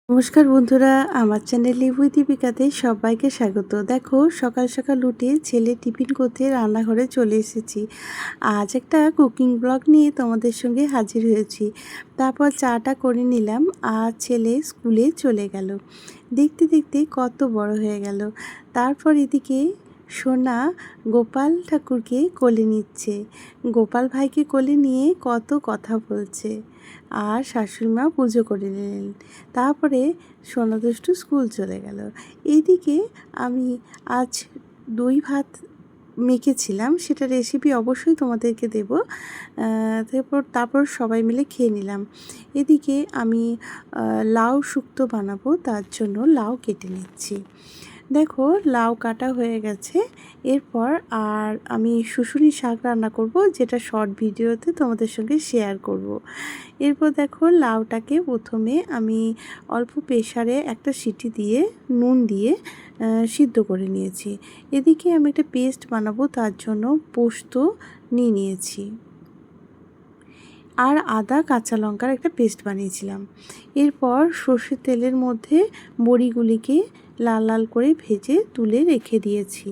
নমস্কার বন্ধুরা, আমার চ্যানেল লিভ উইথ দীপিকাতে সবাইকে স্বাগত। দেখো, সকাল সকাল উঠে ছেলে টিফিন করতে রান্নাঘরে চলে এসেছি। আজ একটা কুকিং ব্লগ নিয়ে তোমাদের সঙ্গে হাজির হয়েছি। তারপর চাটা করে নিলাম আর ছেলে স্কুলে চলে গেল। দেখতে দেখতে কত বড় হয়ে গেল। তারপর এদিকে সোনা গোপাল ঠাকুরকে কোলে নিচ্ছে। গোপাল ভাইকে কোলে নিয়ে কত কথা বলছে। আর শাশুড়িমা পুজো করে নিলেন। তারপরে সোনা দুষ্টু স্কুল চলে গেল। এইদিকে আমি আজ দই ভাত মেখেছিলাম, সেটা রেসিপি অবশ্যই তোমাদেরকে দেব। তারপর সবাই মিলে খেয়ে নিলাম। এদিকে আমি লাউ শুক্তো বানাবো, তার জন্য লাউ কেটে নিচ্ছি। দেখো, লাউ কাটা হয়ে গেছে। এরপর আর আমি শুশুনি শাক রান্না করব, যেটা শর্ট ভিডিওতে তোমাদের সঙ্গে শেয়ার করব। এরপর দেখো, লাউটাকে প্রথমে আমি অল্প প্রেসারে একটা সিটি দিয়ে নুন দিয়ে সিদ্ধ করে নিয়েছি। এদিকে আমি একটা পেস্ট বানাবো, তার জন্য পোস্ত নিয়ে নিয়েছি আর আদা কাঁচা লঙ্কার একটা পেস্ট বানিয়েছিলাম। এরপর সর্ষের তেলের মধ্যে বড়িগুলিকে লাল লাল করে ভেজে তুলে রেখে দিয়েছি।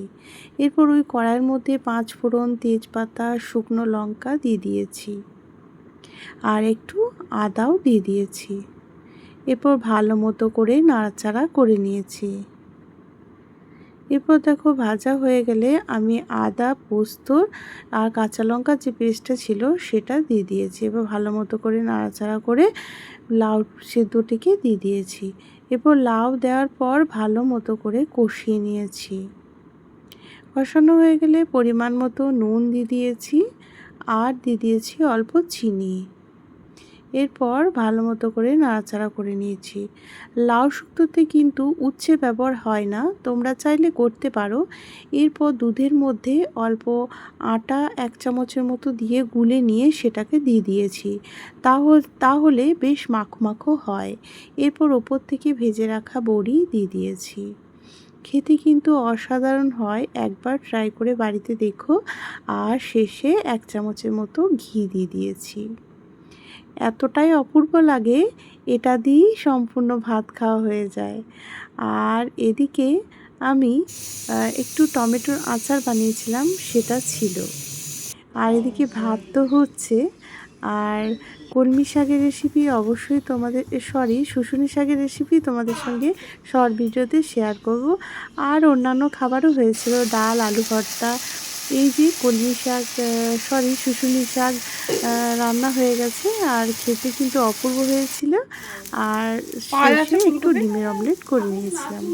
এরপর ওই কড়াইয়ের মধ্যে 5 ফোড়ন, তেজপাতা, শুকনো লঙ্কা দিয়ে দিয়েছি আর একটু আদাও দিয়ে দিয়েছি। এরপর ভালো মতো করে নাড়াচাড়া করে নিয়েছি। এরপর দেখো, ভাজা হয়ে গেলে আমি আদা, পোস্ত আর কাঁচা লঙ্কার যে পেস্টটা ছিল সেটা দিয়ে দিয়েছি। এবার ভালো মতো করে নাড়াচাড়া করে লাউ সেদ্ধটিকে দিয়ে দিয়েছি। এরপর লাউ দেওয়ার পর ভালো মতো করে কষিয়ে নিয়েছি। কষানো হয়ে গেলে পরিমাণ মতো নুন দিয়ে দিয়েছি আর দিয়ে দিয়েছি অল্প চিনি। এরপর ভালো মতো করে নাড়াচাড়া করে নিয়েছি। লাউ শুক্তোতে কিন্তু উচ্ছে ব্যবহার হয় না, তোমরা চাইলে করতে পারো। এরপর দুধের মধ্যে অল্প আটা 1 চামচের মতো দিয়ে গুলে নিয়ে সেটাকে দিয়ে দিয়েছি। তাহলে বেশ মাখো মাখো হয়। এরপর ওপর থেকে ভেজে রাখা বড়ি দিয়ে দিয়েছি। খেতে কিন্তু অসাধারণ হয়, একবার ট্রাই করে বাড়িতে দেখো। আর শেষে 1 চামচের মতো ঘি দিয়ে দিয়েছি। এতটাই অপূর্ব লাগে, এটা দিয়েই সম্পূর্ণ ভাত খাওয়া হয়ে যায়। আর এদিকে আমি একটু টমেটোর আচার বানিয়েছিলাম, সেটা ছিল। আর এদিকে ভাত তো হচ্ছে। আর কলমি শাকের রেসিপি অবশ্যই শুশুনি শাকের রেসিপি তোমাদের সঙ্গে শর্ট ভিডিওতে শেয়ার করব। আর অন্যান্য খাবারও হয়েছিল, ডাল, আলু ভর্তা। এই যে কলমি শাক শুশুনি শাক রান্না হয়ে গেছে আর খেতে কিন্তু অপূর্ব হয়েছিল। আর শেষে একটু ডিমের অমলেট করে নিয়েছিলাম।